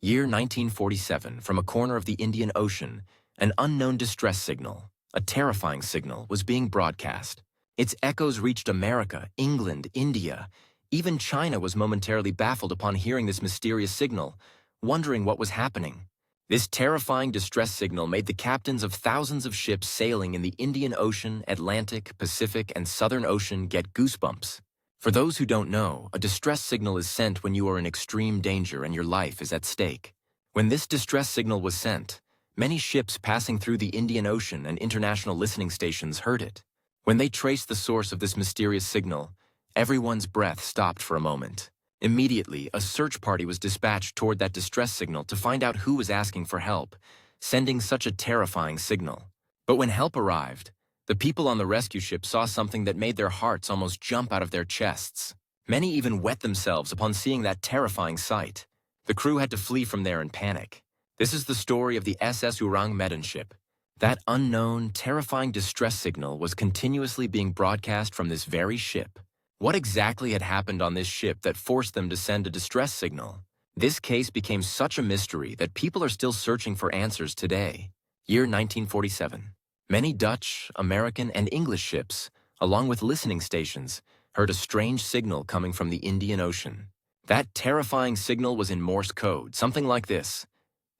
Year 1947, from a corner of the Indian Ocean, an unknown distress signal, a terrifying signal, was being broadcast. Its echoes reached America, England, India. Even China was momentarily baffled upon hearing this mysterious signal, wondering what was happening. This terrifying distress signal made the captains of thousands of ships sailing in the Indian Ocean, Atlantic, Pacific, and Southern Ocean get goosebumps. For those who don't know, a distress signal is sent when you are in extreme danger and your life is at stake. When this distress signal was sent, many ships passing through the Indian Ocean and international listening stations heard it. When they traced the source of this mysterious signal, everyone's breath stopped for a moment. Immediately, a search party was dispatched toward that distress signal to find out who was asking for help, sending such a terrifying signal. But when help arrived, the people on the rescue ship saw something that made their hearts almost jump out of their chests. Many even wet themselves upon seeing that terrifying sight. The crew had to flee from there in panic. This is the story of the SS Ourang Medan ship. That unknown, terrifying distress signal was continuously being broadcast from this very ship. What exactly had happened on this ship that forced them to send a distress signal? This case became such a mystery that people are still searching for answers today. Year 1947. Many Dutch, American, and English ships, along with listening stations, heard a strange signal coming from the Indian Ocean. That terrifying signal was in Morse code, something like this: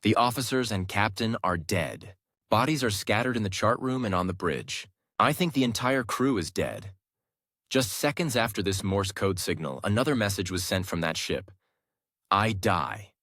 "The officers and captain are dead. Bodies are scattered in the chart room and on the bridge. I think the entire crew is dead." Just seconds after this Morse code signal, another message was sent from that ship: "I die."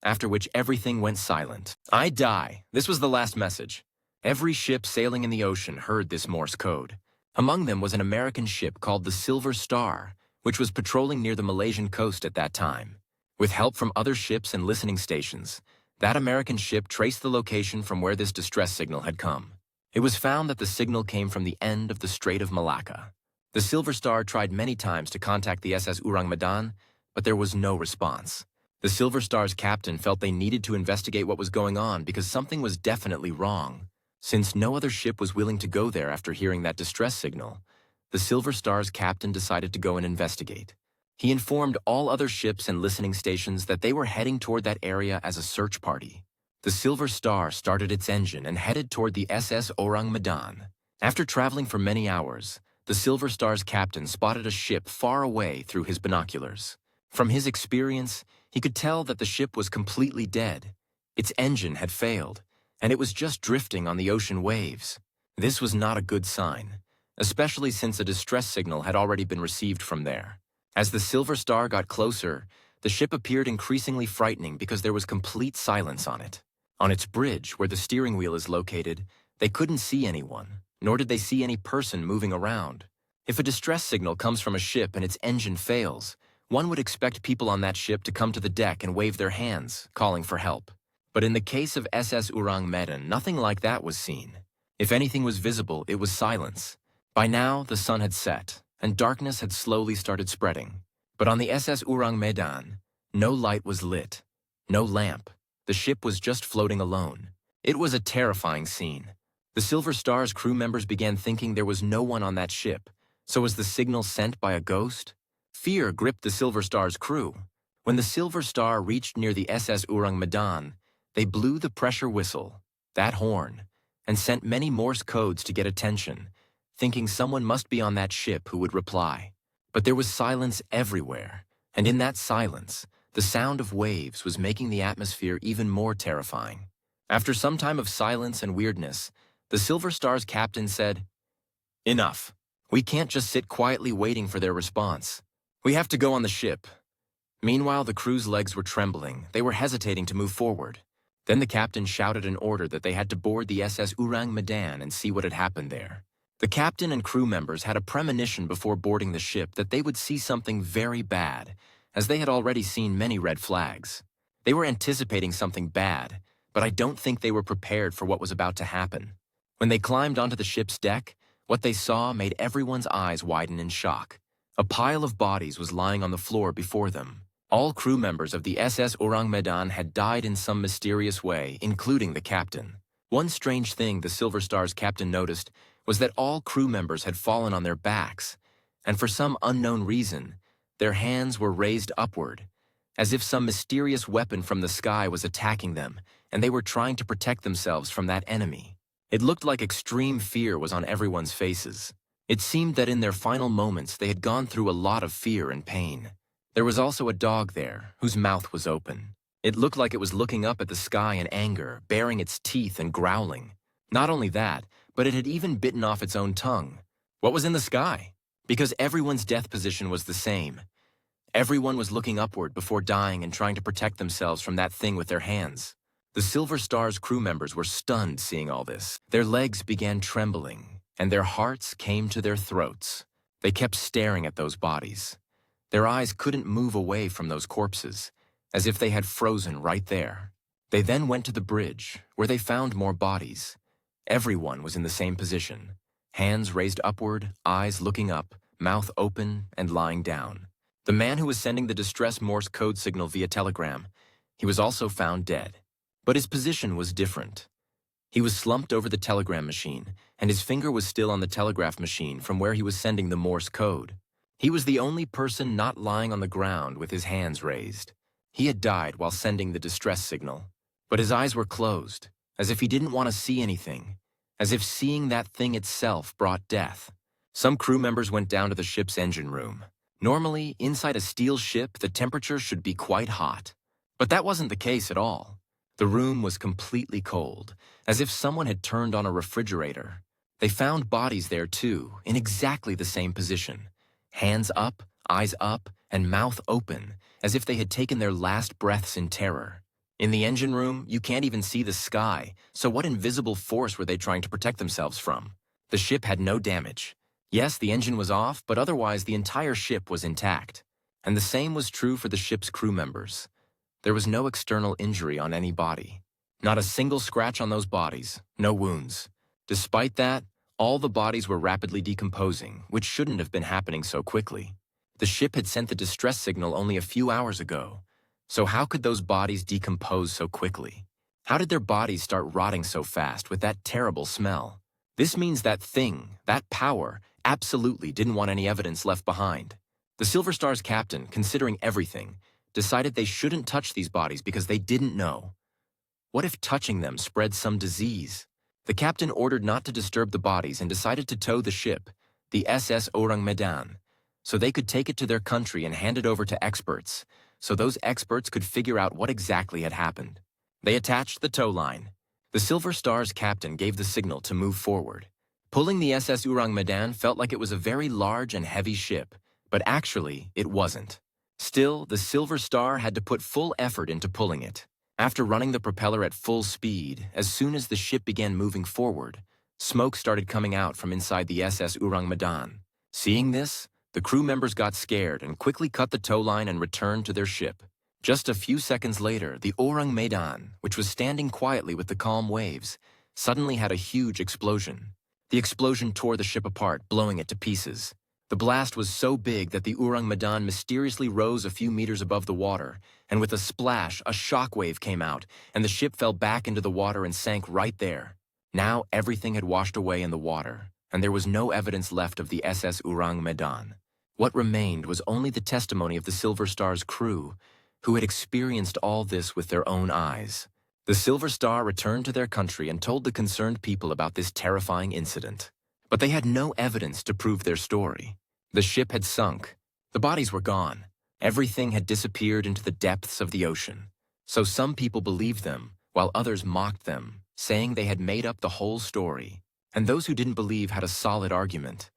After which everything went silent. "I die." This was the last message. Every ship sailing in the ocean heard this Morse code. Among them was an American ship called the Silver Star, which was patrolling near the Malaysian coast at that time. With help from other ships and listening stations, that American ship traced the location from where this distress signal had come. It was found that the signal came from the end of the Strait of Malacca. The Silver Star tried many times to contact the SS Ourang Medan, but there was no response. The Silver Star's captain felt they needed to investigate what was going on because something was definitely wrong. Since no other ship was willing to go there after hearing that distress signal, the Silver Star's captain decided to go and investigate. He informed all other ships and listening stations that they were heading toward that area as a search party. The Silver Star started its engine and headed toward the SS Ourang Medan. After traveling for many hours, the Silver Star's captain spotted a ship far away through his binoculars. From his experience, he could tell that the ship was completely dead. Its engine had failed, and it was just drifting on the ocean waves. This was not a good sign, especially since a distress signal had already been received from there. As the Silver Star got closer, the ship appeared increasingly frightening because there was complete silence on it. On its bridge, where the steering wheel is located, they couldn't see anyone, nor did they see any person moving around. If a distress signal comes from a ship and its engine fails, one would expect people on that ship to come to the deck and wave their hands, calling for help. But in the case of SS Ourang Medan, nothing like that was seen. If anything was visible, it was silence. By now, the sun had set, and darkness had slowly started spreading. But on the SS Ourang Medan, no light was lit, no lamp. The ship was just floating alone. It was a terrifying scene. The Silver Star's crew members began thinking there was no one on that ship. So was the signal sent by a ghost? Fear gripped the Silver Star's crew. When the Silver Star reached near the SS Ourang Medan, they blew the pressure whistle, that horn, and sent many Morse codes to get attention, thinking someone must be on that ship who would reply. But there was silence everywhere, and in that silence, the sound of waves was making the atmosphere even more terrifying. After some time of silence and weirdness, the Silver Star's captain said, "Enough. We can't just sit quietly waiting for their response. We have to go on the ship." Meanwhile, the crew's legs were trembling. They were hesitating to move forward. Then the captain shouted an order that they had to board the SS Ourang Medan and see what had happened there. The captain and crew members had a premonition before boarding the ship that they would see something very bad, as they had already seen many red flags. They were anticipating something bad, but I don't think they were prepared for what was about to happen. When they climbed onto the ship's deck, what they saw made everyone's eyes widen in shock. A pile of bodies was lying on the floor before them. All crew members of the SS Ourang Medan had died in some mysterious way, including the captain. One strange thing the Silver Star's captain noticed was that all crew members had fallen on their backs, and for some unknown reason, their hands were raised upward. as if some mysterious weapon from the sky was attacking them, and they were trying to protect themselves from that enemy. It looked like extreme fear was on everyone's faces. It seemed that in their final moments they had gone through a lot of fear and pain. There was also a dog there, whose mouth was open. It looked like it was looking up at the sky in anger, baring its teeth and growling. Not only that, but it had even bitten off its own tongue. What was in the sky? Because everyone's death position was the same. Everyone was looking upward before dying and trying to protect themselves from that thing with their hands. The Silver Star's crew members were stunned seeing all this. Their legs began trembling, and their hearts came to their throats. They kept staring at those bodies. Their eyes couldn't move away from those corpses, as if they had frozen right there. They then went to the bridge, where they found more bodies. Everyone was in the same position. Hands raised upward, eyes looking up, mouth open, and lying down. The man who was sending the distress Morse code signal via telegram, he was also found dead. But his position was different. He was slumped over the telegram machine, and his finger was still on the telegraph machine from where he was sending the Morse code. He was the only person not lying on the ground with his hands raised. He had died while sending the distress signal, but his eyes were closed, as if he didn't want to see anything, as if seeing that thing itself brought death. Some crew members went down to the ship's engine room. Normally, inside a steel ship, the temperature should be quite hot. But that wasn't the case at all. The room was completely cold, as if someone had turned on a refrigerator. They found bodies there too, in exactly the same position. Hands up, eyes up, and mouth open, as if they had taken their last breaths in terror. In the engine room, you can't even see the sky, so what invisible force were they trying to protect themselves from? The ship had no damage. Yes, the engine was off, but otherwise the entire ship was intact. And the same was true for the ship's crew members. There was no external injury on any body. Not a single scratch on those bodies, no wounds. Despite that, all the bodies were rapidly decomposing, which shouldn't have been happening so quickly. The ship had sent the distress signal only a few hours ago. So how could those bodies decompose so quickly? How did their bodies start rotting so fast with that terrible smell? This means that thing, that power, absolutely didn't want any evidence left behind. The Silver Star's captain, considering everything, decided they shouldn't touch these bodies because they didn't know. What if touching them spread some disease? The captain ordered not to disturb the bodies and decided to tow the ship, the SS Ourang Medan, so they could take it to their country and hand it over to experts, so those experts could figure out what exactly had happened. They attached the tow line. The Silver Star's captain gave the signal to move forward. Pulling the SS Ourang Medan felt like it was a very large and heavy ship, but actually it wasn't. Still, the Silver Star had to put full effort into pulling it. After running the propeller at full speed, as soon as the ship began moving forward, smoke started coming out from inside the SS Ourang Medan. Seeing this, the crew members got scared and quickly cut the tow line and returned to their ship. Just a few seconds later, the Ourang Medan, which was standing quietly with the calm waves, suddenly had a huge explosion. The explosion tore the ship apart, blowing it to pieces. The blast was so big that the Ourang Medan mysteriously rose a few meters above the water, and with a splash, a shockwave came out, and the ship fell back into the water and sank right there. Now everything had washed away in the water, and there was no evidence left of the SS Ourang Medan. What remained was only the testimony of the Silver Star's crew, who had experienced all this with their own eyes. The Silver Star returned to their country and told the concerned people about this terrifying incident. But they had no evidence to prove their story. The ship had sunk. The bodies were gone. Everything had disappeared into the depths of the ocean. So some people believed them, while others mocked them, saying they had made up the whole story. And those who didn't believe had a solid argument.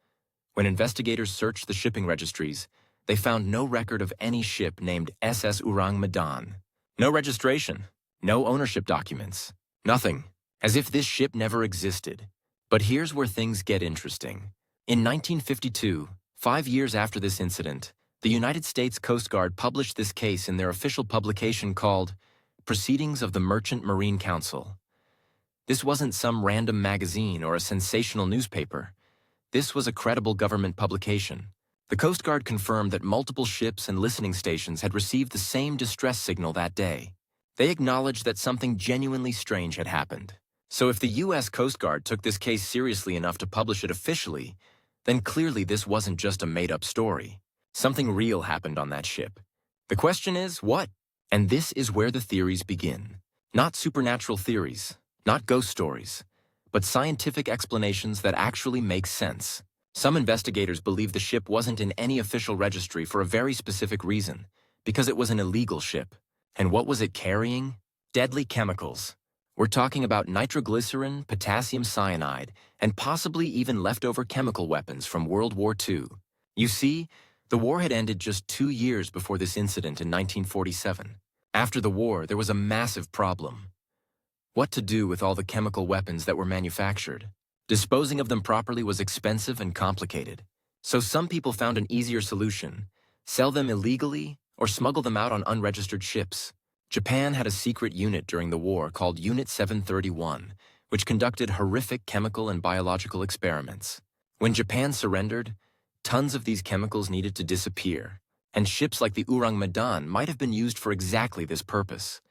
When investigators searched the shipping registries, they found no record of any ship named SS Ourang Medan. No registration, no ownership documents, nothing, as if this ship never existed. But here's where things get interesting. In 1952, 5 years after this incident, the United States Coast Guard published this case in their official publication called Proceedings of the Merchant Marine Council. This wasn't some random magazine or a sensational newspaper. This was a credible government publication. The Coast Guard confirmed that multiple ships and listening stations had received the same distress signal that day. They acknowledged that something genuinely strange had happened. So if the U.S. Coast Guard took this case seriously enough to publish it officially, then clearly this wasn't just a made-up story. Something real happened on that ship. The question is, what? And this is where the theories begin. Not supernatural theories, not ghost stories, but scientific explanations that actually make sense. Some investigators believe the ship wasn't in any official registry for a very specific reason, because it was an illegal ship. And what was it carrying? Deadly chemicals. We're talking about nitroglycerin, potassium cyanide, and possibly even leftover chemical weapons from World War II. You see, the war had ended just 2 years before this incident in 1947. After the war, there was a massive problem. What to do with all the chemical weapons that were manufactured? Disposing of them properly was expensive and complicated. So some people found an easier solution: sell them illegally or smuggle them out on unregistered ships. Japan had a secret unit during the war called Unit 731, which conducted horrific chemical and biological experiments. When Japan surrendered, tons of these chemicals needed to disappear, and ships like the Ourang Medan might have been used for exactly this purpose,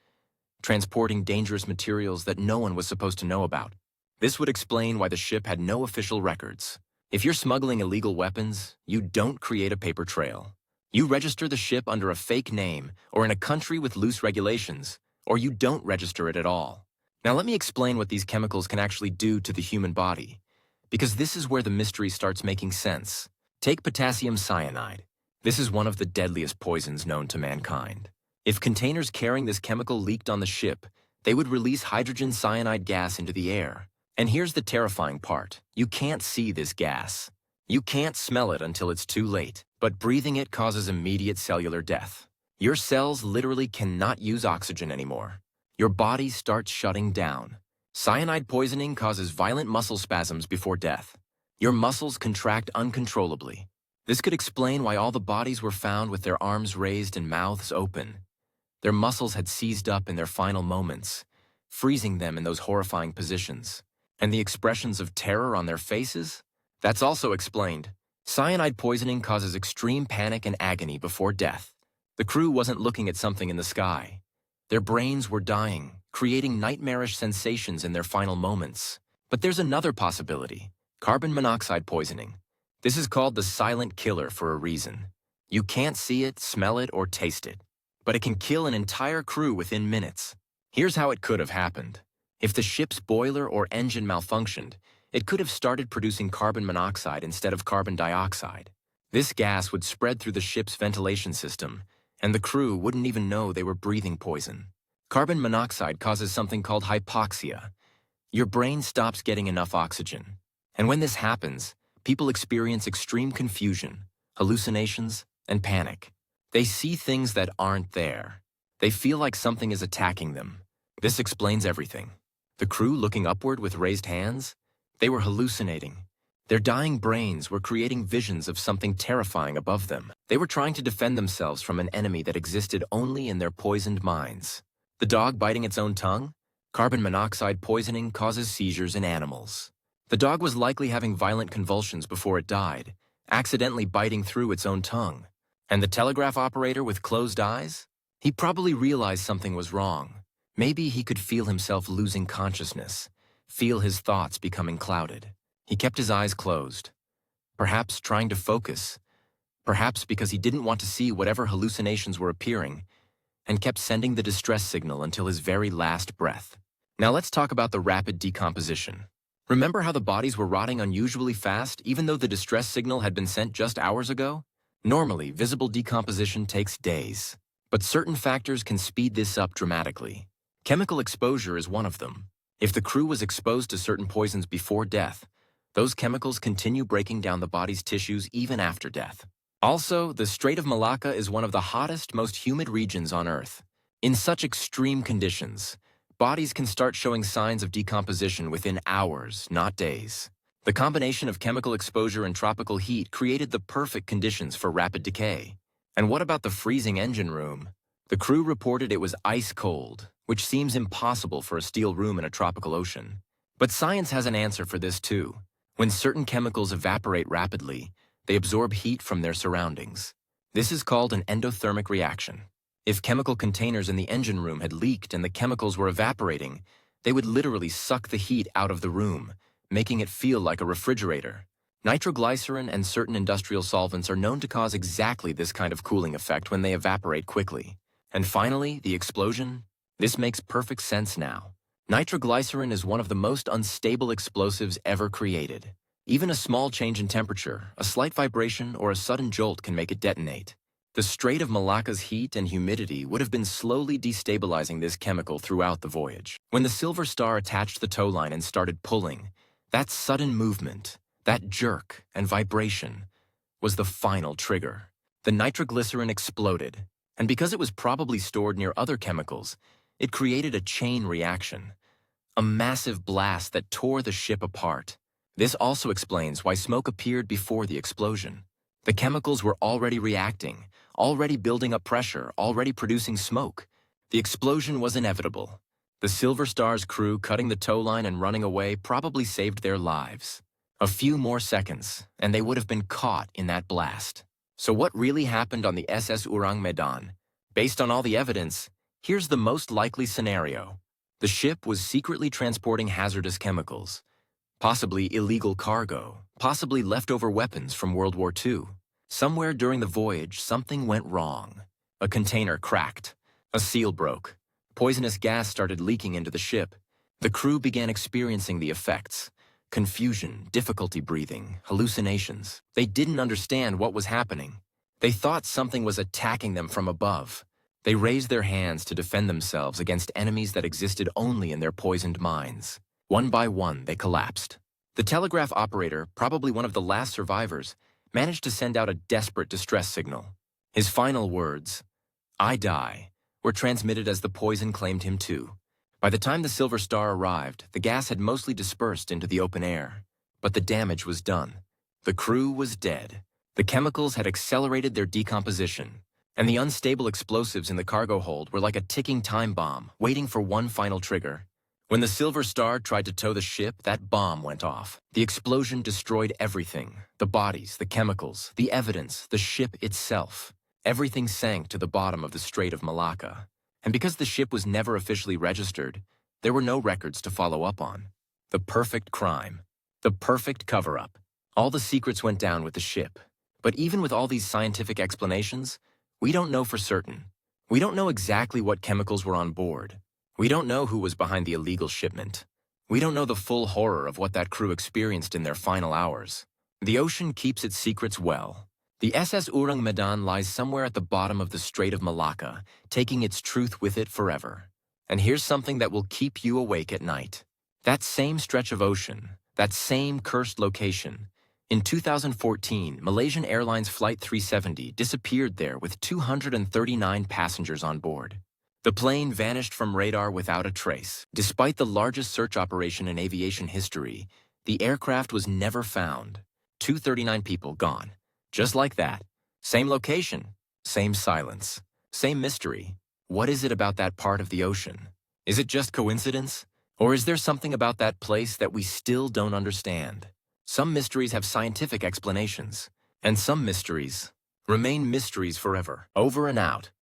transporting dangerous materials that no one was supposed to know about. This would explain why the ship had no official records. If you're smuggling illegal weapons, you don't create a paper trail. You register the ship under a fake name or in a country with loose regulations, or you don't register it at all. Now let me explain what these chemicals can actually do to the human body, because this is where the mystery starts making sense. Take potassium cyanide. This is one of the deadliest poisons known to mankind. If containers carrying this chemical leaked on the ship, they would release hydrogen cyanide gas into the air. And here's the terrifying part. You can't see this gas. You can't smell it until it's too late, but breathing it causes immediate cellular death. Your cells literally cannot use oxygen anymore. Your body starts shutting down. Cyanide poisoning causes violent muscle spasms before death. Your muscles contract uncontrollably. This could explain why all the bodies were found with their arms raised and mouths open. Their muscles had seized up in their final moments, freezing them in those horrifying positions. And the expressions of terror on their faces? That's also explained. Cyanide poisoning causes extreme panic and agony before death. The crew wasn't looking at something in the sky. Their brains were dying, creating nightmarish sensations in their final moments. But there's another possibility: carbon monoxide poisoning. This is called the silent killer for a reason. You can't see it, smell it, or taste it, but it can kill an entire crew within minutes. Here's how it could have happened. If the ship's boiler or engine malfunctioned, it could have started producing carbon monoxide instead of carbon dioxide. This gas would spread through the ship's ventilation system, and the crew wouldn't even know they were breathing poison. Carbon monoxide causes something called hypoxia. Your brain stops getting enough oxygen. And when this happens, people experience extreme confusion, hallucinations, and panic. They see things that aren't there. They feel like something is attacking them. This explains everything. The crew looking upward with raised hands? They were hallucinating. Their dying brains were creating visions of something terrifying above them. They were trying to defend themselves from an enemy that existed only in their poisoned minds. The dog biting its own tongue? Carbon monoxide poisoning causes seizures in animals. The dog was likely having violent convulsions before it died, accidentally biting through its own tongue. And the telegraph operator with closed eyes? He probably realized something was wrong. Maybe he could feel himself losing consciousness, feel his thoughts becoming clouded. He kept his eyes closed, perhaps trying to focus, perhaps because he didn't want to see whatever hallucinations were appearing, and kept sending the distress signal until his very last breath. Now let's talk about the rapid decomposition. Remember how the bodies were rotting unusually fast even though the distress signal had been sent just hours ago? Normally, visible decomposition takes days, but certain factors can speed this up dramatically. Chemical exposure is one of them. If the crew was exposed to certain poisons before death, those chemicals continue breaking down the body's tissues even after death. Also, the Strait of Malacca is one of the hottest, most humid regions on Earth. In such extreme conditions, bodies can start showing signs of decomposition within hours, not days. The combination of chemical exposure and tropical heat created the perfect conditions for rapid decay. And what about the freezing engine room? The crew reported it was ice cold, which seems impossible for a steel room in a tropical ocean. But science has an answer for this too. When certain chemicals evaporate rapidly, they absorb heat from their surroundings. This is called an endothermic reaction. If chemical containers in the engine room had leaked and the chemicals were evaporating, they would literally suck the heat out of the room, making it feel like a refrigerator. Nitroglycerin and certain industrial solvents are known to cause exactly this kind of cooling effect when they evaporate quickly. And finally, the explosion? This makes perfect sense now. Nitroglycerin is one of the most unstable explosives ever created. Even a small change in temperature, a slight vibration, or a sudden jolt can make it detonate. The Strait of Malacca's heat and humidity would have been slowly destabilizing this chemical throughout the voyage. When the Silver Star attached the tow line and started pulling, that sudden movement, that jerk and vibration, was the final trigger. The nitroglycerin exploded, and because it was probably stored near other chemicals, it created a chain reaction, a massive blast that tore the ship apart. This also explains why smoke appeared before the explosion. The chemicals were already reacting, already building up pressure, already producing smoke. The explosion was inevitable. The Silver Star's crew cutting the tow line and running away probably saved their lives. A few more seconds, and they would have been caught in that blast. So what really happened on the SS Ourang Medan? Based on all the evidence, here's the most likely scenario. The ship was secretly transporting hazardous chemicals, possibly illegal cargo, possibly leftover weapons from World War II. Somewhere during the voyage, something went wrong. A container cracked. A seal broke. Poisonous gas started leaking into the ship. The crew began experiencing the effects. Confusion, difficulty breathing, hallucinations. They didn't understand what was happening. They thought something was attacking them from above. They raised their hands to defend themselves against enemies that existed only in their poisoned minds. One by one, they collapsed. The telegraph operator, probably one of the last survivors, managed to send out a desperate distress signal. His final words, "I die," were transmitted as the poison claimed him too. By the time the Silver Star arrived, the gas had mostly dispersed into the open air. But the damage was done. The crew was dead. The chemicals had accelerated their decomposition, and the unstable explosives in the cargo hold were like a ticking time bomb, waiting for one final trigger. When the Silver Star tried to tow the ship, that bomb went off. The explosion destroyed everything: the bodies, the chemicals, the evidence, the ship itself. Everything sank to the bottom of the Strait of Malacca. And because the ship was never officially registered, there were no records to follow up on. The perfect crime. The perfect cover-up. All the secrets went down with the ship. But even with all these scientific explanations, we don't know for certain. We don't know exactly what chemicals were on board. We don't know who was behind the illegal shipment. We don't know the full horror of what that crew experienced in their final hours. The ocean keeps its secrets well. The SS Ourang Medan lies somewhere at the bottom of the Strait of Malacca, taking its truth with it forever. And here's something that will keep you awake at night. That same stretch of ocean, that same cursed location. In 2014, Malaysian Airlines Flight 370 disappeared there with 239 passengers on board. The plane vanished from radar without a trace. Despite the largest search operation in aviation history, the aircraft was never found. 239 people gone. Just like that. Same location, same silence, same mystery. What is it about that part of the ocean? Is it just coincidence? Or is there something about that place that we still don't understand? Some mysteries have scientific explanations, and some mysteries remain mysteries forever. Over and out.